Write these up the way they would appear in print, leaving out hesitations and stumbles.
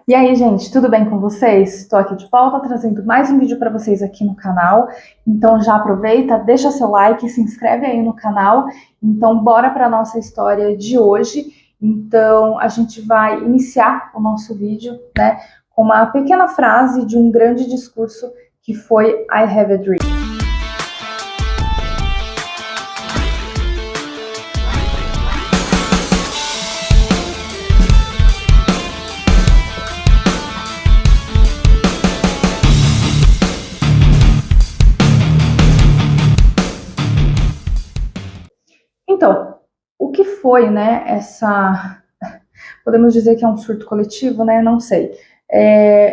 E aí, gente, tudo bem com vocês? Estou aqui de volta trazendo mais um vídeo para vocês aqui no canal. Então já aproveita, deixa seu like, se inscreve aí no canal. Então bora para a nossa história de hoje. Então a gente vai iniciar o nosso vídeo, né, com uma pequena frase de um grande discurso que foi I Have a Dream. Então, o que foi, né, podemos dizer que é um surto coletivo, né, não sei,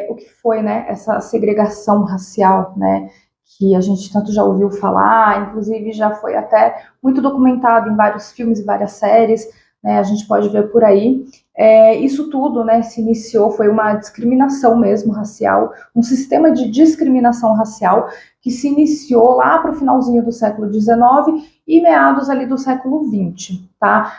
o que foi, né, essa segregação racial, né, que a gente tanto já ouviu falar, inclusive já foi até muito documentado em vários filmes e várias séries, né, a gente pode ver por aí. Isso tudo, né, se iniciou, foi uma discriminação mesmo racial, um sistema de discriminação racial que se iniciou lá para o finalzinho do século XIX e meados ali do século XX, tá?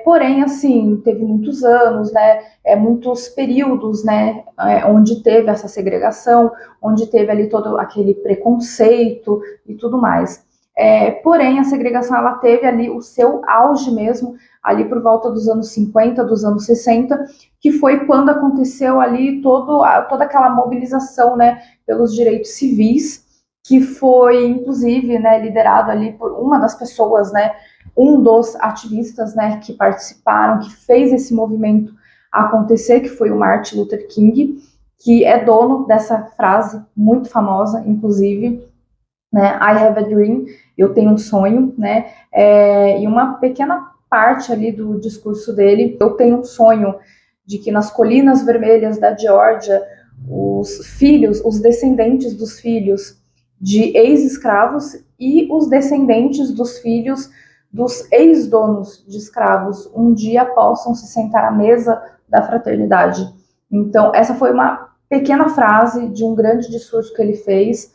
Porém, assim, teve muitos anos, né, muitos períodos, né, onde teve essa segregação, onde teve ali todo aquele preconceito e tudo mais. Porém, a segregação, ela teve ali o seu auge mesmo, ali por volta dos anos 50, dos anos 60, que foi quando aconteceu ali toda aquela mobilização, né, pelos direitos civis, que foi, inclusive, né, liderado ali por uma das pessoas, né, um dos ativistas, né, que participaram, que fez esse movimento acontecer, que foi o Martin Luther King, que é dono dessa frase muito famosa, inclusive, né, I have a dream, eu tenho um sonho, né, e uma pequena parte ali do discurso dele, eu tenho um sonho de que nas colinas vermelhas da Geórgia, os filhos, os descendentes dos filhos de ex-escravos e os descendentes dos filhos dos ex-donos de escravos um dia possam se sentar à mesa da fraternidade. Então, essa foi uma pequena frase de um grande discurso que ele fez.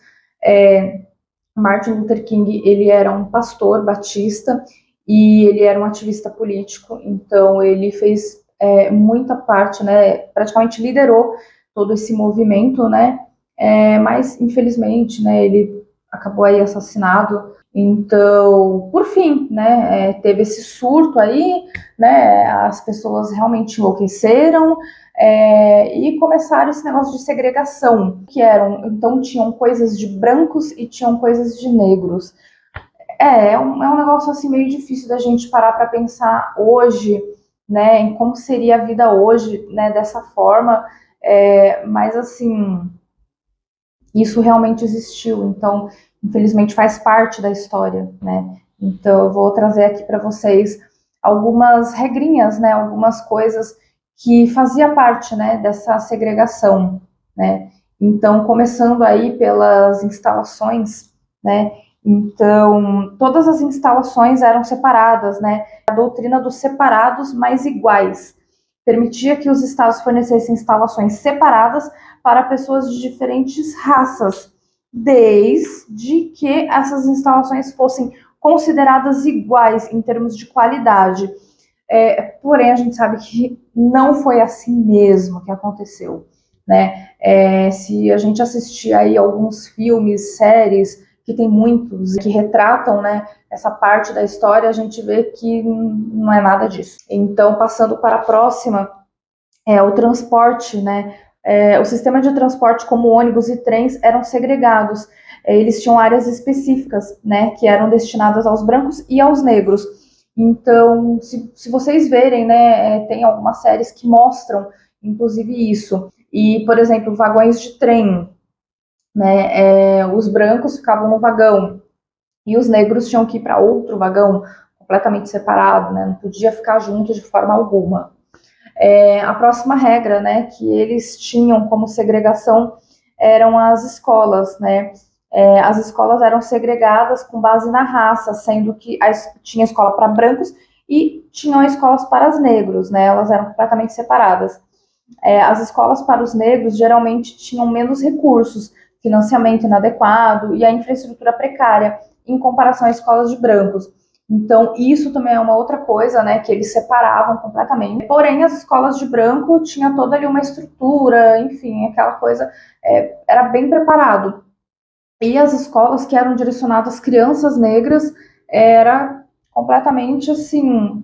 Martin Luther King, ele era um pastor batista e ele era um ativista político, então ele fez muita parte, né, praticamente liderou todo esse movimento, né, mas infelizmente, né, ele acabou aí assassinado. Então, por fim, né, teve esse surto aí, né, as pessoas realmente enlouqueceram, e começaram esse negócio de segregação, que eram, então tinham coisas de brancos e tinham coisas de negros. É um negócio assim meio difícil da gente parar para pensar hoje, né, em como seria a vida hoje, né, dessa forma, mas assim, isso realmente existiu, então, infelizmente faz parte da história, né, então eu vou trazer aqui para vocês algumas regrinhas, né, algumas coisas que fazia parte, né, dessa segregação, né, então, começando aí pelas instalações, né, então, todas as instalações eram separadas, né, a doutrina dos separados mais iguais permitia que os estados fornecessem instalações separadas para pessoas de diferentes raças, desde que essas instalações fossem consideradas iguais em termos de qualidade. Porém, a gente sabe que não foi assim mesmo que aconteceu, né? Se a gente assistir aí alguns filmes, séries, que tem muitos, que retratam, né, essa parte da história, a gente vê que não é nada disso. Então, passando para a próxima, o transporte, né? O sistema de transporte, como ônibus e trens, eram segregados. Eles tinham áreas específicas, né, que eram destinadas aos brancos e aos negros. Então, se vocês verem, né, tem algumas séries que mostram, inclusive, isso. E, por exemplo, vagões de trem, né, os brancos ficavam no vagão e os negros tinham que ir para outro vagão completamente separado, né, não podia ficar junto de forma alguma. A próxima regra, né, que eles tinham como segregação eram as escolas, né? As escolas eram segregadas com base na raça, sendo que tinha escola para brancos e tinham escolas para os negros, né? Elas eram completamente separadas. As escolas para os negros geralmente tinham menos recursos, financiamento inadequado e a infraestrutura precária em comparação às escolas de brancos. Então, isso também é uma outra coisa, né, que eles separavam completamente. Porém, as escolas de branco tinha toda ali uma estrutura, enfim, aquela coisa, era bem preparado. E as escolas que eram direcionadas às crianças negras era completamente, assim,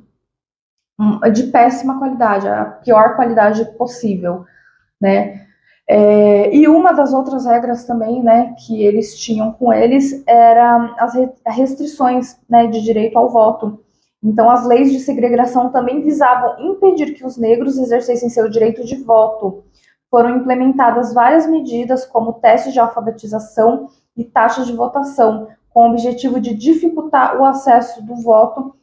de péssima qualidade, a pior qualidade possível, né? E uma das outras regras também, né, que eles tinham com eles era as restrições, né, de direito ao voto. Então, as leis de segregação também visavam impedir que os negros exercessem seu direito de voto. Foram implementadas várias medidas, como testes de alfabetização e taxas de votação, com o objetivo de dificultar o acesso do voto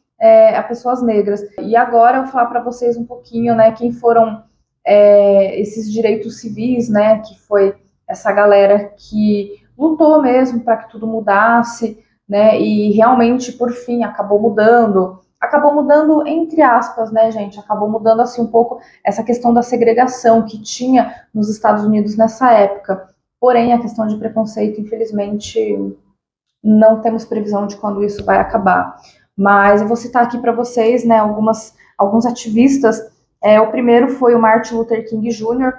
a pessoas negras. E agora eu vou falar para vocês um pouquinho, né, quem foram esses direitos civis, né, que foi essa galera que lutou mesmo para que tudo mudasse, né, e realmente, por fim, acabou mudando entre aspas, né, gente, acabou mudando assim um pouco essa questão da segregação que tinha nos Estados Unidos nessa época. Porém, a questão de preconceito, infelizmente, não temos previsão de quando isso vai acabar. Mas eu vou citar aqui para vocês, né, alguns ativistas. O primeiro foi o Martin Luther King Jr.,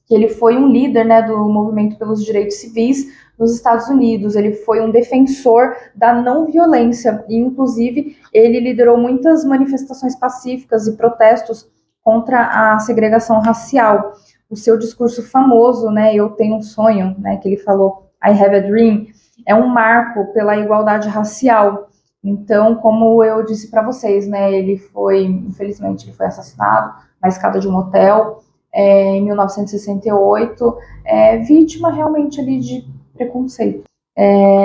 que ele foi um líder, né, do movimento pelos direitos civis nos Estados Unidos. Ele foi um defensor da não violência e, inclusive, ele liderou muitas manifestações pacíficas e protestos contra a segregação racial. O seu discurso famoso, né, Eu Tenho um Sonho, né, que ele falou, I Have a Dream, é um marco pela igualdade racial. Então, como eu disse para vocês, né, infelizmente, ele foi assassinado na escada de um hotel em 1968, vítima realmente ali de preconceito.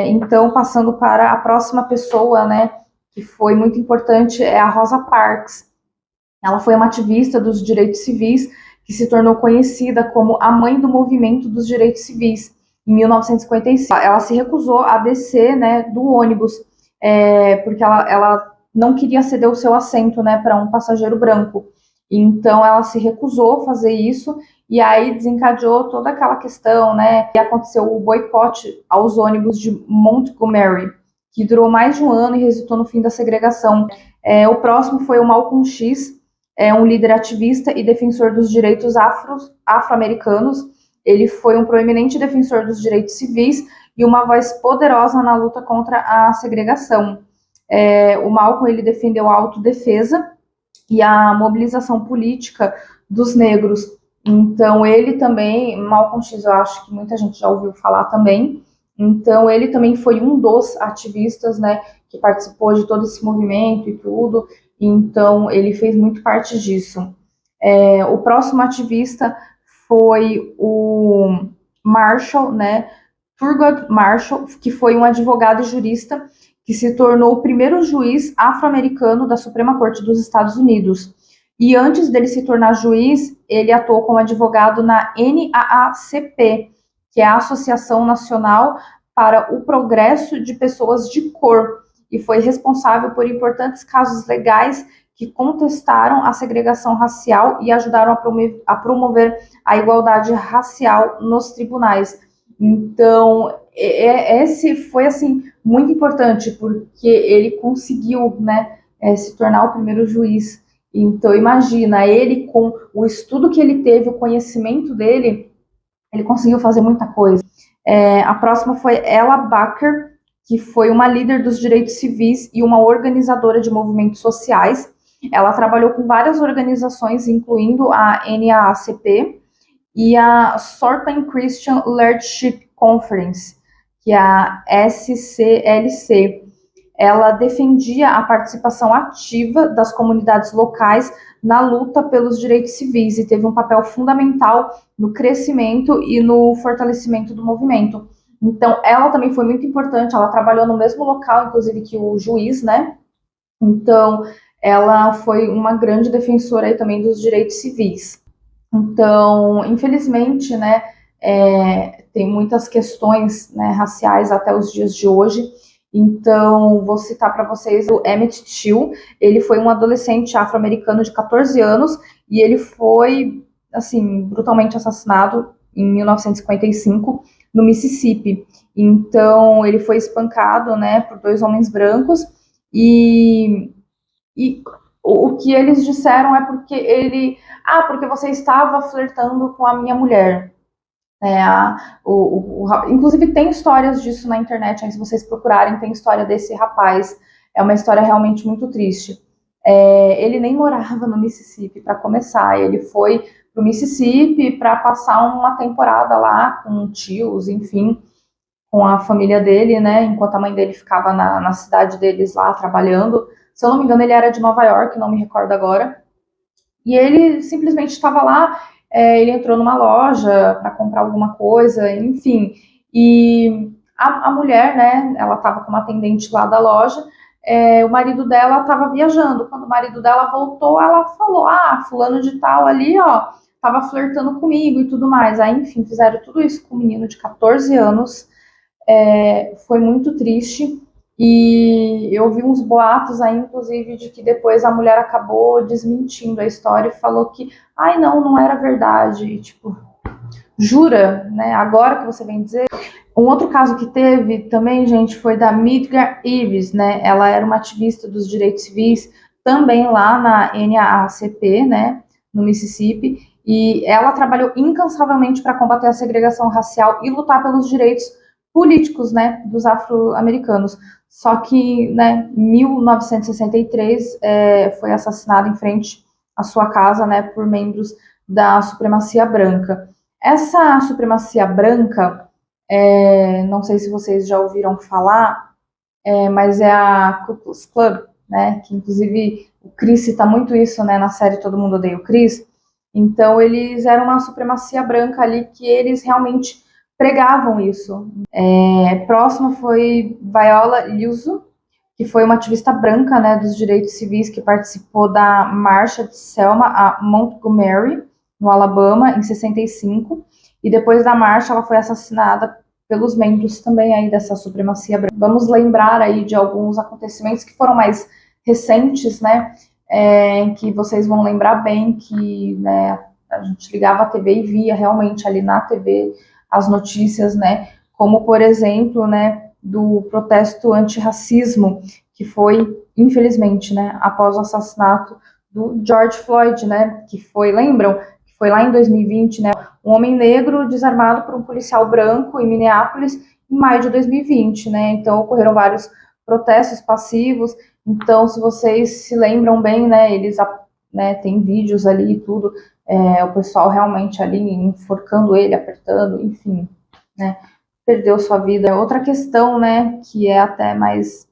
Então, passando para a próxima pessoa, né, que foi muito importante, é a Rosa Parks. Ela foi uma ativista dos direitos civis que se tornou conhecida como a mãe do movimento dos direitos civis. Em 1955, ela se recusou a descer, né, do ônibus, porque ela não queria ceder o seu assento, né, para um passageiro branco. Então ela se recusou a fazer isso e aí desencadeou toda aquela questão, né? E aconteceu o boicote aos ônibus de Montgomery, que durou mais de um ano e resultou no fim da segregação. O próximo foi o Malcolm X, um líder ativista e defensor dos direitos afro-americanos. Ele foi um proeminente defensor dos direitos civis e uma voz poderosa na luta contra a segregação. O Malcolm ele defendeu a autodefesa e a mobilização política dos negros. Então, ele também, Malcolm X, eu acho que muita gente já ouviu falar também. Então, ele também foi um dos ativistas, né, que participou de todo esse movimento e tudo. Então, ele fez muito parte disso. O próximo ativista foi o Marshall, né, Thurgood Marshall, que foi um advogado e jurista que se tornou o primeiro juiz afro-americano da Suprema Corte dos Estados Unidos. E antes dele se tornar juiz, ele atuou como advogado na NAACP, que é a Associação Nacional para o Progresso de Pessoas de Cor, e foi responsável por importantes casos legais que contestaram a segregação racial e ajudaram a promover a igualdade racial nos tribunais. Então, esse foi, assim, muito importante, porque ele conseguiu, né, se tornar o primeiro juiz. Então, imagina, ele com o estudo que ele teve, o conhecimento dele, ele conseguiu fazer muita coisa. A próxima foi Ella Baker, que foi uma líder dos direitos civis e uma organizadora de movimentos sociais. Ela trabalhou com várias organizações, incluindo a NAACP e a Southern Christian Leadership Conference, que é a SCLC. Ela defendia a participação ativa das comunidades locais na luta pelos direitos civis e teve um papel fundamental no crescimento e no fortalecimento do movimento. Então, ela também foi muito importante, ela trabalhou no mesmo local, inclusive, que o juiz, né? Então, ela foi uma grande defensora aí também dos direitos civis. Então, infelizmente, né, tem muitas questões, né, raciais até os dias de hoje. Então, vou citar para vocês o Emmett Till. Ele foi um adolescente afro-americano de 14 anos e ele foi, assim, brutalmente assassinado em 1955 no Mississippi. Então, ele foi espancado, né, por dois homens brancos E o que eles disseram é porque porque você estava flertando com a minha mulher. Inclusive tem histórias disso na internet, aí se vocês procurarem, tem história desse rapaz. É uma história realmente muito triste. Ele nem morava no Mississippi para começar, ele foi pro Mississippi para passar uma temporada lá com tios, enfim, com a família dele, né? Enquanto a mãe dele ficava na cidade deles lá trabalhando. Se eu não me engano, ele era de Nova York, não me recordo agora. E ele simplesmente estava lá, ele entrou numa loja para comprar alguma coisa, enfim. E a mulher, né, ela estava como atendente lá da loja, o marido dela estava viajando. Quando o marido dela voltou, ela falou: Ah, fulano de tal ali, ó, estava flertando comigo e tudo mais. Aí, enfim, fizeram tudo isso com um menino de 14 anos. Foi muito triste. E eu vi uns boatos aí, inclusive, de que depois a mulher acabou desmentindo a história e falou que, ai, não era verdade. E, tipo, jura, né? Agora que você vem dizer. Um outro caso que teve também, gente, foi da Midgar Ives, né? Ela era uma ativista dos direitos civis, também lá na NAACP, né? No Mississippi. E ela trabalhou incansavelmente para combater a segregação racial e lutar pelos direitos políticos, né, dos afro-americanos. Só que, né, em 1963 foi assassinado em frente à sua casa, né, por membros da supremacia branca. Essa supremacia branca, não sei se vocês já ouviram falar, mas é a Ku Klux Klan, né, que inclusive o Chris cita muito isso, né, na série Todo Mundo Odeia o Chris. Então eles eram uma supremacia branca ali que eles realmente pregavam isso. Próxima foi Viola Liuzzo, que foi uma ativista branca, né, dos direitos civis que participou da marcha de Selma a Montgomery, no Alabama, em 65. E depois da marcha ela foi assassinada pelos membros também aí dessa supremacia branca. Vamos lembrar aí de alguns acontecimentos que foram mais recentes, né, que vocês vão lembrar bem que, né, a gente ligava a TV e via realmente ali na TV as notícias, né, como por exemplo, né, do protesto antirracismo, que foi, infelizmente, né, após o assassinato do George Floyd, né, que foi, lembram? Que foi lá em 2020, né, um homem negro desarmado por um policial branco em Minneapolis em maio de 2020, né, então ocorreram vários protestos passivos. Então, se vocês se lembram bem, né, eles, né, tem vídeos ali e tudo, o pessoal realmente ali enforcando ele, apertando, enfim, né, perdeu sua vida. Outra questão, né, que é até mais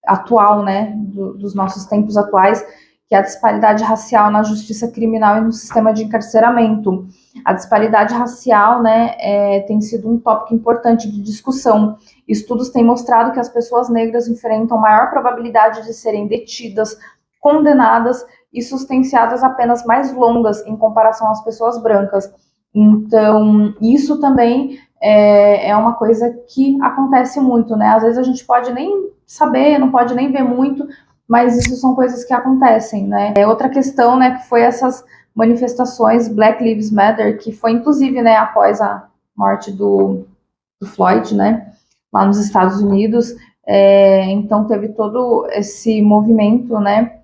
atual, né, dos nossos tempos atuais, que é a disparidade racial na justiça criminal e no sistema de encarceramento. A disparidade racial, né, tem sido um tópico importante de discussão. Estudos têm mostrado que as pessoas negras enfrentam maior probabilidade de serem detidas, condenadas e sustenciadas a penas mais longas em comparação às pessoas brancas. Então, isso também é uma coisa que acontece muito, né? Às vezes a gente pode nem saber, não pode nem ver muito, mas isso são coisas que acontecem, né? Outra questão, né, que foi essas manifestações Black Lives Matter, que foi inclusive, né, após a morte do Floyd, né, lá nos Estados Unidos. Então teve todo esse movimento, né,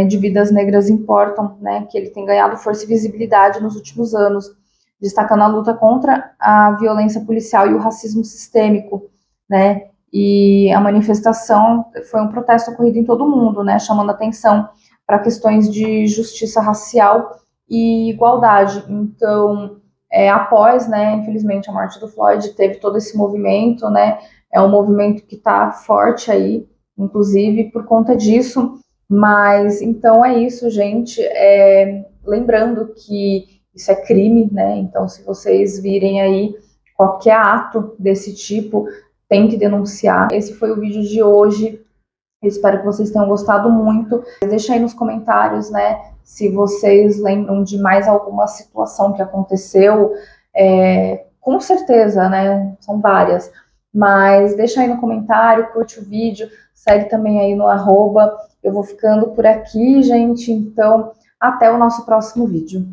de vidas negras importam, né, que ele tem ganhado força e visibilidade nos últimos anos, destacando a luta contra a violência policial e o racismo sistêmico, né, e a manifestação foi um protesto ocorrido em todo o mundo, né, chamando atenção para questões de justiça racial e igualdade. Então, após, né, infelizmente, a morte do Floyd, teve todo esse movimento, né, é um movimento que está forte aí, inclusive por conta disso. Mas então é isso, gente. Lembrando que isso é crime, né? Então, se vocês virem aí qualquer ato desse tipo, tem que denunciar. Esse foi o vídeo de hoje. Eu espero que vocês tenham gostado muito. Deixa aí nos comentários, né, se vocês lembram de mais alguma situação que aconteceu. Com certeza, né? São várias. Mas deixa aí no comentário, curte o vídeo, segue também aí no @. Eu vou ficando por aqui, gente. Então, até o nosso próximo vídeo.